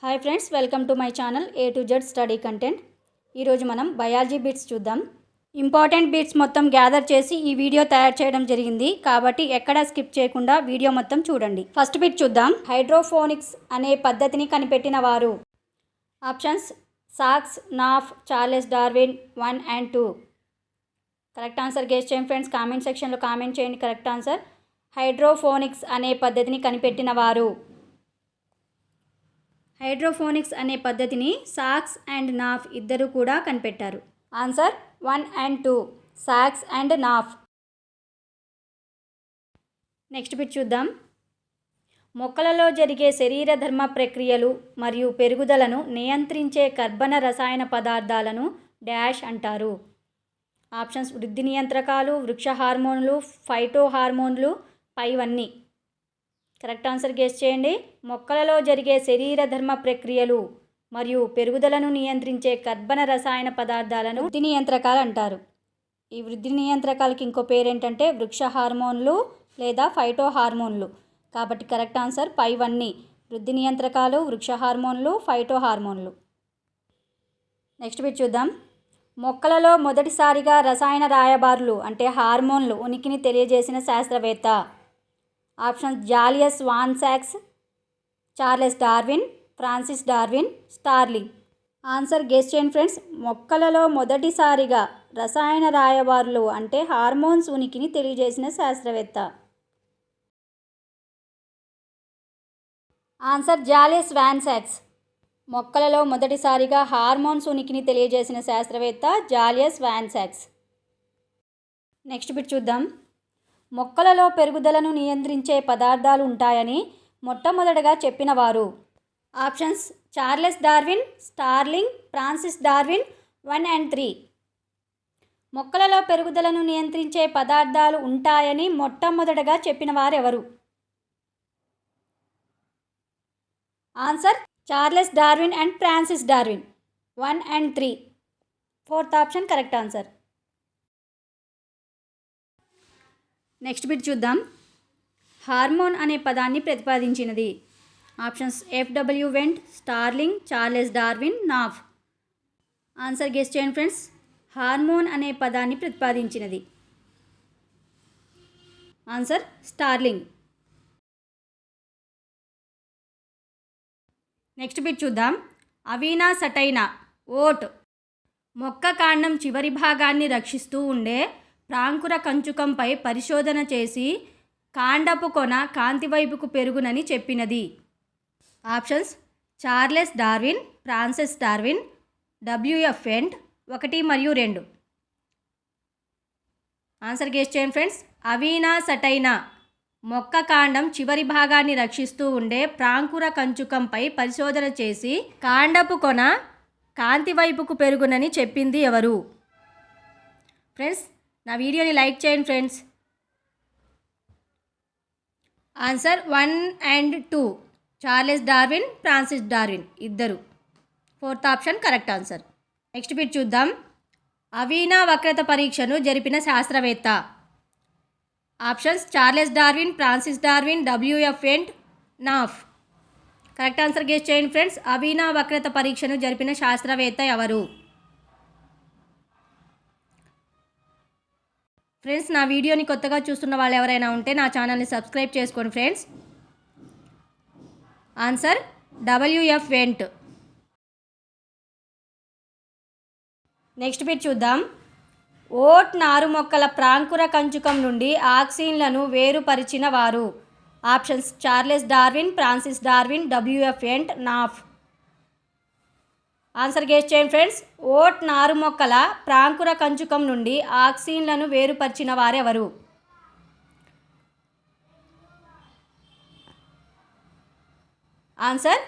Hi friends, welcome to my channel A to Z study content. ఈరోజు మనం biology bits చూద్దాం. Important bits మొత్తం gather చేసి ఈ వీడియో తయారు చేయడం జరిగింది, కాబట్టి ఎక్కడా స్కిప్ చేయకుండా వీడియో మొత్తం చూడండి. ఫస్ట్ బిట్ చూద్దాం. హైడ్రోఫోనిక్స్ అనే పద్ధతిని కనిపెట్టిన వారు. ఆప్షన్స్: సాక్స్, Knop, Charles Darwin. 1 and 2. Correct answer guess చేయండి ఫ్రెండ్స్. కామెంట్ సెక్షన్లో కామెంట్ చేయండి కరెక్ట్ ఆన్సర్. హైడ్రోఫోనిక్స్ అనే పద్ధతిని కనిపెట్టిన వారు. హైడ్రోఫోనిక్స్ అనే పద్ధతిని సాక్స్ అండ్ నాఫ్ ఇద్దరు కూడా కనిపెట్టారు. ఆన్సర్ 1 and 2, సాక్స్ అండ్ నాఫ్. నెక్స్ట్ బిట్ చూద్దాం. మొక్కలలో జరిగే శరీర ధర్మ ప్రక్రియలు మరియు పెరుగుదలను నియంత్రించే కర్బన రసాయన పదార్థాలను డాష్ అంటారు. ఆప్షన్స్: వృద్ధి నియంత్రకాలు, వృక్ష హార్మోన్లు, ఫైటో హార్మోన్లు, పైవన్నీ. కరెక్ట్ ఆన్సర్ గెస్ చేయండి. మొక్కలలో జరిగే శరీర ధర్మ ప్రక్రియలు మరియు పెరుగుదలను నియంత్రించే కర్బన రసాయన పదార్థాలను వృద్ధి నియంత్రకాలు అంటారు. ఈ వృద్ధి నియంత్రకాలకి ఇంకో పేరేంటంటే వృక్ష హార్మోన్లు లేదా ఫైటో హార్మోన్లు. కాబట్టి కరెక్ట్ ఆన్సర్ పైవన్నీ: వృద్ధి నియంత్రకాలు, వృక్ష హార్మోన్లు, ఫైటో హార్మోన్లు. నెక్స్ట్ బిట్ చూద్దాం. మొక్కలలో మొదటిసారిగా రసాయన రాయబారులు అంటే హార్మోన్లు ఉనికిని తెలియజేసిన శాస్త్రవేత్త. ఆప్షన్స్: జాలియస్ వాన్ సాక్స్, Charles Darwin, Francis Darwin, Starling. Answer guess చేయండి ఫ్రెండ్స్. మొక్కలలో మొదటిసారిగా రసాయన రాయబారులు అంటే హార్మోన్స్ ఉనికిని తెలియజేసిన శాస్త్రవేత్త. ఆన్సర్ జాలియస్ వాన్ సాక్స్. మొక్కలలో మొదటిసారిగా హార్మోన్స్ ఉనికిని తెలియజేసిన శాస్త్రవేత్త జాలియస్ వాన్ సాక్స్. నెక్స్ట్ బిట్ చూద్దాం. మొక్కలలో పెరుగుదలను నియంత్రించే పదార్థాలు ఉంటాయని మొట్టమొదటగా చెప్పినవారు. Options: Charles Darwin, Starling, Francis Darwin. 1 and 3. మొక్కలలో పెరుగుదలను నియంత్రించే పదార్థాలు ఉంటాయని మొట్టమొదటగా చెప్పిన వారెవరు? Answer: Charles Darwin and Francis Darwin. 1 and 3. Fourth option correct answer. Next bit చూద్దాం. హార్మోన్ అనే పదాన్ని ప్రతిపాదించినది. Options: F W Went, Starling, Charles Darwin, Knop. Answer guess చేయండి ఫ్రెండ్స్. హార్మోన్ అనే పదాన్ని ప్రతిపాదించినది ఆన్సర్ స్టార్లింగ్. నెక్స్ట్ బిట్ చూద్దాం. అవీనా సటైనా ఓట్ మొక్క కాండం చివరి భాగాన్ని రక్షిస్తూ ఉండే ప్రాంకుర కంచుకంపై పరిశోధన చేసి కాండపు కొన కాంతి వైపుకు పెరుగునని చెప్పినది. Options: Charles Darwin, Francis Darwin, W F Went. 1 మరియు 2. ఆన్సర్ గెస్ చేయండి ఫ్రెండ్స్. అవీనా సటైనా మొక్క కాండం చివరి భాగాన్ని రక్షిస్తూ ఉండే ప్రాంకుర కంచుకంపై పరిశోధన చేసి కాండపు కొన కాంతి వైపుకు పెరుగునని చెప్పింది ఎవరు? ఫ్రెండ్స్, నా వీడియోని లైక్ చేయండి friends. Answer 1 and 2, Charles Darwin, Francis Darwin ఇద్దరు. Fourth option correct answer. Next bit చూద్దాం. అవీనా వక్రత పరీక్షను జరిపిన శాస్త్రవేత్త. Options: Charles Darwin, Francis Darwin, W F Went, Knop. Correct answer guess చేయండి ఫ్రెండ్స్. అవీనా వక్రత పరీక్షను జరిపిన శాస్త్రవేత్త ఎవరు? ఫ్రెండ్స్, నా వీడియోని కొత్తగా చూస్తున్న వాళ్ళు ఎవరైనా ఉంటే నా ఛానల్ని సబ్స్క్రైబ్ చేసుకోండి friends. Answer W F Went. Next bit చూద్దాం. ఓట్ నారు మొక్కల ప్రాంకుర కంచుకం నుండి ఆక్సిన్లను వేరుపరిచిన వారు. Options: Charles Darwin, Francis Darwin, W F Went, Knop. Answer guess చేయండి ఫ్రెండ్స్. ఓట్ నారు మొక్కల ప్రాంకుర కంచుకం నుండి ఆక్సిన్లను వేరుపరిచిన వారెవరు? Answer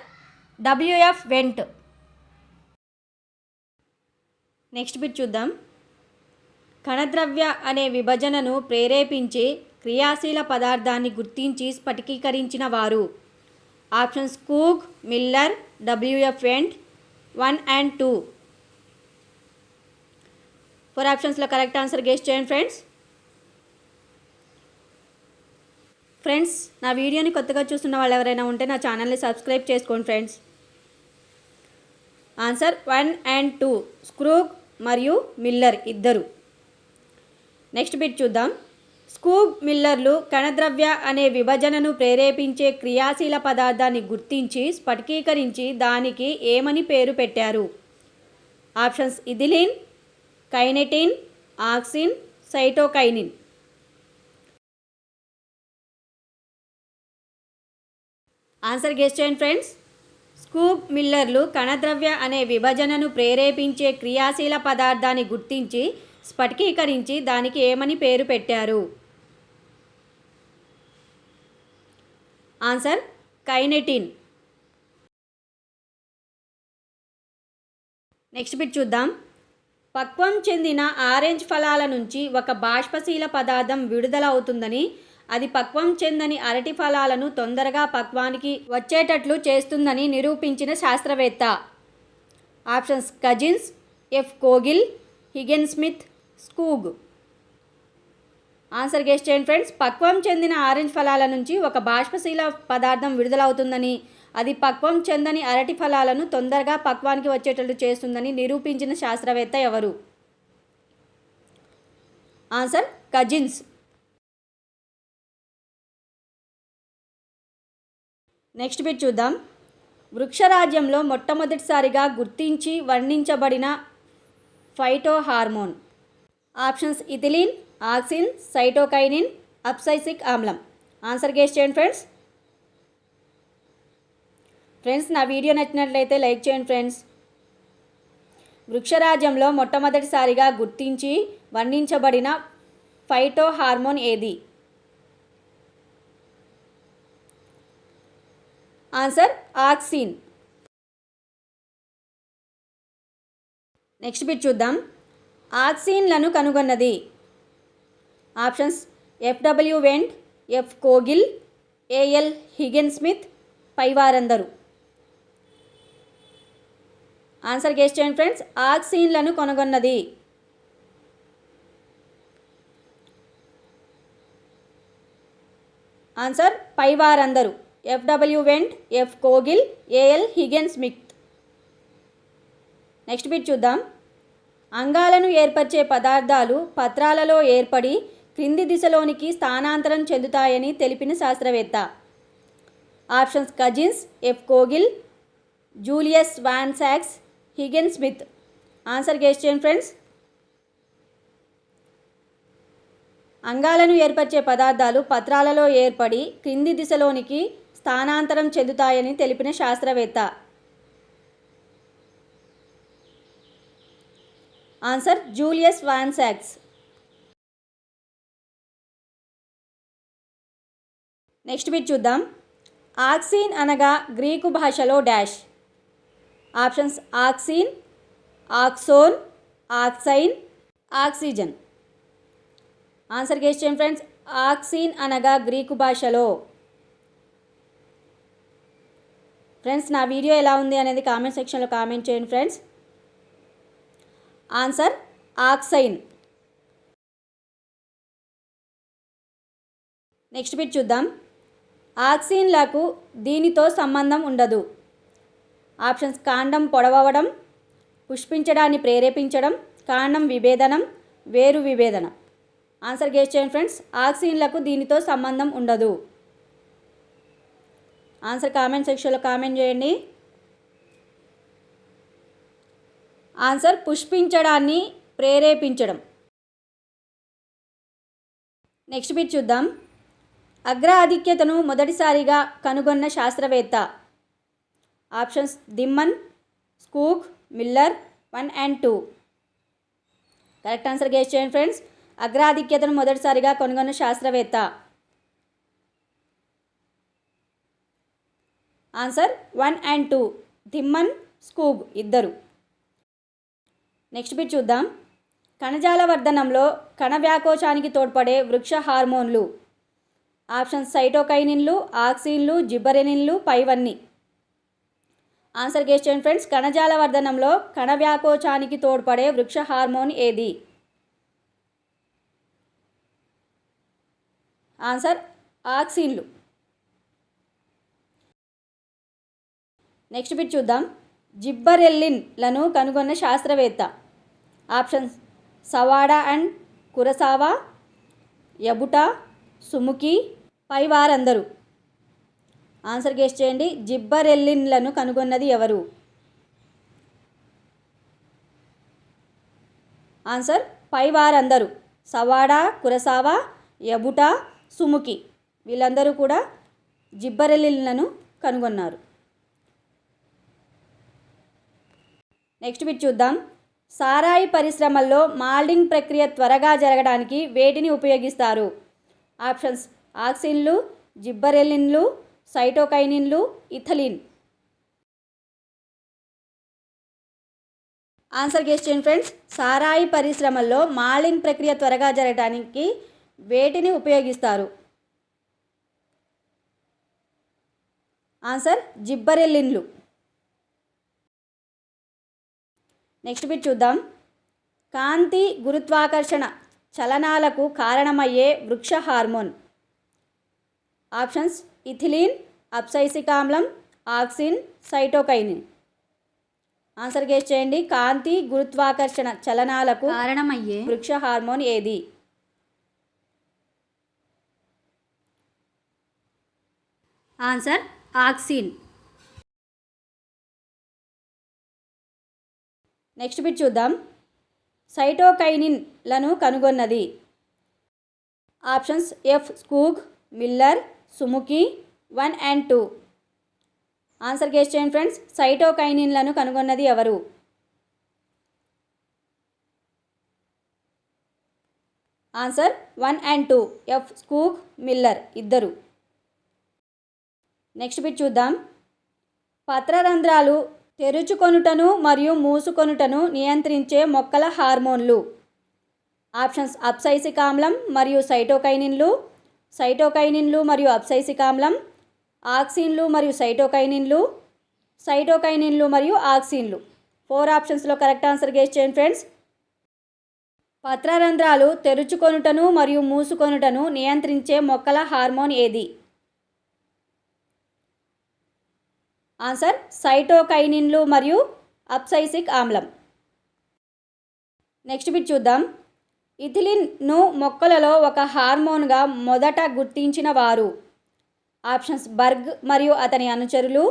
W F Went. Next bit చూద్దాం. కణద్రవ్య అనే విభజనను ప్రేరేపించి క్రియాశీల పదార్థాన్ని గుర్తించి స్ఫటికీకరించిన వారు. Options: Skoog, Miller, W F Went. 1 and 2. 4 ఆప్షన్స్లో కరెక్ట్ ఆన్సర్ గెస్ చేయండి ఫ్రెండ్స్. ఫ్రెండ్స్, నా వీడియోని కొత్తగా చూస్తున్న వాళ్ళు ఎవరైనా ఉంటే నా ఛానల్ని సబ్స్క్రైబ్ చేసుకోండి ఫ్రెండ్స్. ఆన్సర్ 1 అండ్ 2 స్క్రూగ్ మరియు మిల్లర్ ఇద్దరు. నెక్స్ట్ బిట్ చూద్దాం. స్కూగ్ మిల్లర్లు కణద్రవ్య అనే విభజనను ప్రేరేపించే క్రియాశీల పదార్థాన్ని గుర్తించి స్ఫటికీకరించి దానికి ఏమని పేరు పెట్టారు? Options ethylene, kinetin, auxin, cytokinin. Answer guess చేయండి ఫ్రెండ్స్. స్కూగ్ మిల్లర్లు కణద్రవ్య అనే విభజనను ప్రేరేపించే క్రియాశీల పదార్థాన్ని గుర్తించి స్ఫటికీకరించి దానికి ఏమని పేరు పెట్టారు? ఆన్సర్ కైనెటిన్. నెక్స్ట్ బిట్ చూద్దాం. పక్వం చెందిన ఆరెంజ్ ఫలాల నుంచి ఒక బాష్పశీల పదార్థం విడుదల అవుతుందని, అది పక్వం చెందని అరటి ఫలాలను తొందరగా పక్వానికి వచ్చేటట్లు చేస్తుందని నిరూపించిన శాస్త్రవేత్త. Options Cousins, F Kogl, Haagen Smit, Skoog. Answer guess చేయండి ఫ్రెండ్స్. పక్వం చెందిన ఆరెంజ్ ఫలాల నుంచి ఒక బాష్పశీల పదార్థం విడుదలవుతుందని, అది పక్వం చెందని అరటి ఫలాలను తొందరగా పక్వానికి వచ్చేటట్లు చేస్తుందని నిరూపించిన శాస్త్రవేత్త ఎవరు? Answer cousins. నెక్స్ట్ బిట్ చూద్దాం. వృక్షరాజ్యంలో మొట్టమొదటిసారిగా గుర్తించి వర్ణించబడిన phyto hormone. Options ethylene, auxin, cytokinin, abscisic ఆమ్లం. ఆన్సర్ గెస్ చేయండి ఫ్రెండ్స్. నా వీడియో నచ్చినట్లయితే లైక్ చేయండి ఫ్రెండ్స్. వృక్షరాజ్యంలో మొట్టమొదటిసారిగా గుర్తించి వర్ణించబడిన ఫైటో హార్మోన్ ఏది? Answer auxin. నెక్స్ట్ బిట్ చూద్దాం. ఆక్సిన్లను కనుగొన్నది. Options F W Went, F Kogl, A L Haagen Smit, పైవారందరు. ఆన్సర్ గెస్ చేయండి ఫ్రెండ్స్. ఆక్సిన్లను కనుగొన్నది ఆన్సర్ పైవారందరు. F W Went, F Kogl, A L Haagen Smit. Next bit చూద్దాం. అంగాలను ఏర్పరిచే పదార్థాలు పత్రాలలో ఏర్పడి క్రింది దిశలోనికి స్థానాంతరం చెందుతాయని తెలిపిన శాస్త్రవేత్త. Options Cousins, F Kogl, Julius von సాక్స్, హిగెన్ స్మిత్. ఆన్సర్ గెస్ చేయండి ఫ్రెండ్స్. అంగాలను ఏర్పరిచే పదార్థాలు పత్రాలలో ఏర్పడి క్రింది దిశలోనికి స్థానాంతరం చెందుతాయని తెలిపిన శాస్త్రవేత్త. ఆన్సర్ జూలియస్ వాన్ సాక్స్. నెక్స్ట్ బిట్ చూద్దాం. ఆక్సిన్ అనగా గ్రీకు భాషలో dash. Options auxin, auxone, auxein, oxygen. Answer guess చేయండి ఫ్రెండ్స్. ఆక్సిన్ అనగా గ్రీకు భాషలో. నా వీడియో ఎలా ఉంది అనేది కామెంట్ సెక్షన్లో కామెంట్ చేయండి ఫ్రెండ్స్. ఆన్సర్ ఆక్సైన్. నెక్స్ట్ బిట్ చూద్దాం. ఆక్సిన్లకు దీనితో సంబంధం ఉండదు. ఆప్షన్స్ కాండం పొడవడం, పుష్పించడాన్ని ప్రేరేపించడం, కాండం విభేదనం, వేరు విభేదనం. ఆన్సర్ గెస్ చేయండి ఫ్రెండ్స్. ఆక్సిన్లకు దీనితో సంబంధం ఉండదు. ఆన్సర్ కామెంట్ సెక్షన్లో కామెంట్ చేయండి. ఆన్సర్ పుష్పించడాన్ని ప్రేరేపించడం. నెక్స్ట్ బిట్ చూద్దాం. అగ్ర ఆధిక్యతను మొదటిసారిగా కనుగొన్న శాస్త్రవేత్త. Options Thimann, Skoog, Miller. 1 and 2. Correct answer guess చేయండి ఫ్రెండ్స్. అగ్రాధిక్యతను మొదటిసారిగా కనుగొన్న శాస్త్రవేత్త. ఆన్సర్ 1 and 2 దిమ్మన్, స్కూగ్ ఇద్దరు. నెక్స్ట్ బిట్ చూద్దాం. కణజాల వర్ధనంలో కణ వ్యాకోచానికి తోడ్పడే వృక్ష హార్మోన్లు. ఆప్షన్స్ సైటోకైనిన్లు, ఆక్సిన్లు, జిబ్బరెనిన్లు, పైవన్నీ. ఆన్సర్ గెస్ చేయండి ఫ్రెండ్స్. కణజాల వర్ధనంలో కణ వ్యాకోచానికి తోడ్పడే వృక్ష హార్మోన్ ఏది? ఆన్సర్ ఆక్సిన్లు. నెక్స్ట్ బిట్ చూద్దాం. జిబ్బరెల్లిన్లను కనుగొన్న శాస్త్రవేత్త. ఆప్షన్స్ సవాడా అండ్ కురసావా, యబుటా, సుముకి, పై వారందరూ. ఆన్సర్ గెస్ చేయండి. జిబ్బరెల్లిన్లను కనుగొన్నది ఎవరు? ఆన్సర్ పై వారందరూ. సవాడా, కురసావా, యబుటా, సుముకి వీళ్ళందరూ కూడా జిబ్బరెల్లిన్లను కనుగొన్నారు. నెక్స్ట్ బిట్ చూద్దాం. సారాయి పరిశ్రమల్లో మాల్డింగ్ ప్రక్రియ త్వరగా జరగడానికి వేటిని ఉపయోగిస్తారు? ఆప్షన్స్ ఆక్సిన్లు, జిబ్బరెల్లిన్లు, సైటోకైనిన్లు, ఇథిలిన్. ఆన్సర్ గెస్ చేయండి ఫ్రెండ్స్. సారాయి పరిశ్రమల్లో మాల్డింగ్ ప్రక్రియ త్వరగా జరగడానికి వేటిని ఉపయోగిస్తారు? ఆన్సర్ జిబ్బరెల్లిన్లు. నెక్స్ట్ బిట్ చూద్దాం. కాంతి గురుత్వాకర్షణ చలనాలకు కారణమయ్యే వృక్ష హార్మోన్. ఆప్షన్స్ ఇథిలిన్, అబ్సైసిక్ ఆమ్లం, ఆక్సిన్, సైటోకైనిన్. ఆన్సర్ గెస్ చేయండి. కాంతి గురుత్వాకర్షణ చలనాలకు కారణమయ్యే వృక్ష హార్మోన్ ఏది? Answer auxin. నెక్స్ట్ బిట్ చూద్దాం. సైటోకైనిన్లను కనుగొన్నది. Options F Skoog, Miller, Sumiki, 1 and 2. Answer guess చేయండి ఫ్రెండ్స్. సైటోకైనిన్లను కనుగొన్నది ఎవరు? Answer 1 and 2 F Skoog, Miller ఇద్దరు. నెక్స్ట్ బిట్ చూద్దాం. పత్రరంధ్రాలు తెరుచుకొనుటను మరియు మూసుకొనుటను నియంత్రించే మొక్కల హార్మోన్లు. ఆప్షన్స్ అబ్సైసిక్ ఆమ్లం మరియు సైటోకైనిన్లు, సైటోకైనిన్లు మరియు అబ్సైసిక్ ఆమ్లం, ఆక్సిన్లు మరియు సైటోకైనిన్లు, సైటోకైనిన్లు మరియు ఆక్సిన్లు. 4 ఆప్షన్స్లో కరెక్ట్ ఆన్సర్ గెస్ చేయండి ఫ్రెండ్స్. పత్రరంధ్రాలు తెరుచుకొనుటను మరియు మూసుకొనుటను నియంత్రించే మొక్కల హార్మోన్ ఏది? ఆన్సర్ సైటోకైనిన్లు మరియు అబ్సైసిక్ ఆమ్లం. నెక్స్ట్ బిట్ చూద్దాం. ఇథిలిన్ను మొక్కలలో ఒక హార్మోన్గా మొదట గుర్తించిన వారు. ఆప్షన్స్ బర్గ్ మరియు అతని అనుచరులు,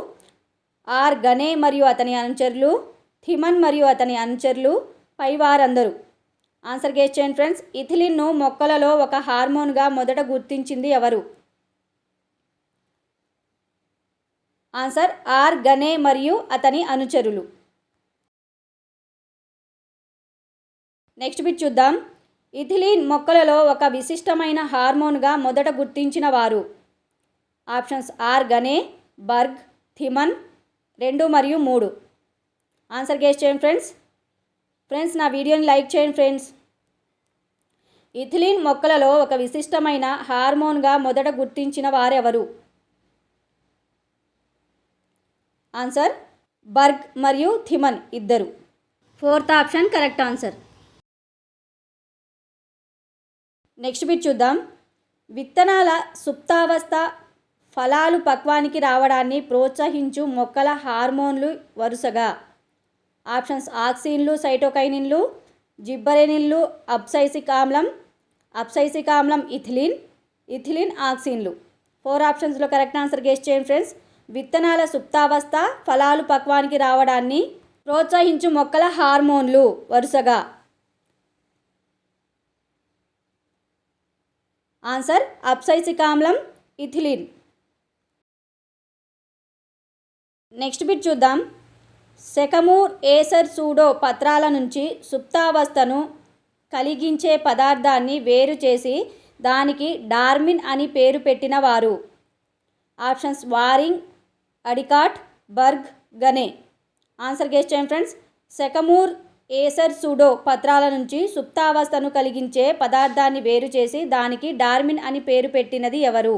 ఆర్ గనే మరియు అతని అనుచరులు, థిమన్ మరియు అతని అనుచరులు, పై వారందరూ. ఆన్సర్ గెస్ చేయండి ఫ్రెండ్స్. ఇథిలిన్ను మొక్కలలో ఒక హార్మోన్గా మొదట గుర్తించింది ఎవరు? ఆన్సర్ ఆర్ గనే మరియు అతని అనుచరులు. నెక్స్ట్ బిట్ చూద్దాం. ఇథిలిన్ మొక్కలలో ఒక విశిష్టమైన హార్మోన్గా మొదట గుర్తించిన వారు. ఆప్షన్స్ ఆర్ గనే, బర్గ్, థిమన్ 2 మరియు 3. ఆన్సర్ గెస్ చేయండి ఫ్రెండ్స్ నా వీడియోని లైక్ చేయండి ఫ్రెండ్స్. ఇథిలిన్ మొక్కలలో ఒక విశిష్టమైన హార్మోన్గా మొదట గుర్తించిన వారెవరు? ఆన్సర్ బర్గ్ మరియు థిమన్ ఇద్దరు. 4th option correct answer. Next bit చూద్దాం. విత్తనాల సుప్తావస్థ ఫలాలు పక్వానికి రావడాన్ని ప్రోత్సహించు మొక్కల హార్మోన్లు వరుసగా. ఆప్షన్స్ ఆక్సిన్లు, సైటోకైనిన్లు, జిబ్బరెనిన్లు, అబ్సైసిక్ ఆమ్లం, ఇథిలిన్, ఆక్సిన్లు. 4 ఆప్షన్స్లో కరెక్ట్ ఆన్సర్ గెస్ చేయండి ఫ్రెండ్స్. విత్తనాల సుప్తావస్థ ఫలాలు పక్వానికి రావడాన్ని ప్రోత్సహించు మొక్కల హార్మోన్లు వరుసగా. ఆన్సర్ అబ్సైసిక్ ఆమ్లం, ఇథిలిన్. నెక్స్ట్ బిట్ చూద్దాం. సెకమూర్ ఏసర్ సూడో పత్రాల నుంచి సుప్తావస్థను కలిగించే పదార్థాన్ని వేరు చేసి దానికి డార్మిన్ అని పేరు పెట్టిన వారు. Options Wareing, Addicott, Burg, Gane. Answer guess చేయండి ఫ్రెండ్స్. సెకమూర్ ఏసర్ సూడో పత్రాల నుంచి సుప్తావస్థను కలిగించే పదార్థాన్ని వేరు చేసి దానికి డార్మిన్ అని పేరు పెట్టినది ఎవరు?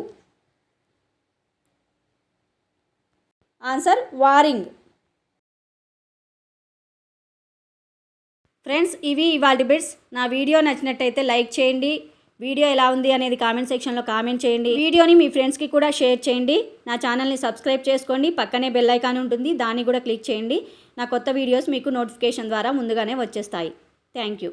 Answer warning. ఫ్రెండ్స్ ఇవి ఇవాల్టి బిట్స్. నా వీడియో నచ్చినట్టయితే లైక్ చేయండి. వీడియో ఎలా ఉంది అనేది కామెంట్ సెక్షన్లో కామెంట్ చేయండి. వీడియోని మీ ఫ్రెండ్స్కి కూడా షేర్ చేయండి. నా ఛానల్ని సబ్స్క్రైబ్ చేసుకోండి. పక్కనే బెల్ ఐకాన్ ఉంటుంది, దాన్ని కూడా క్లిక్ చేయండి. నా కొత్త వీడియోస్ మీకు నోటిఫికేషన్ ద్వారా ముందుగానే వచ్చేస్తాయి. Thank you.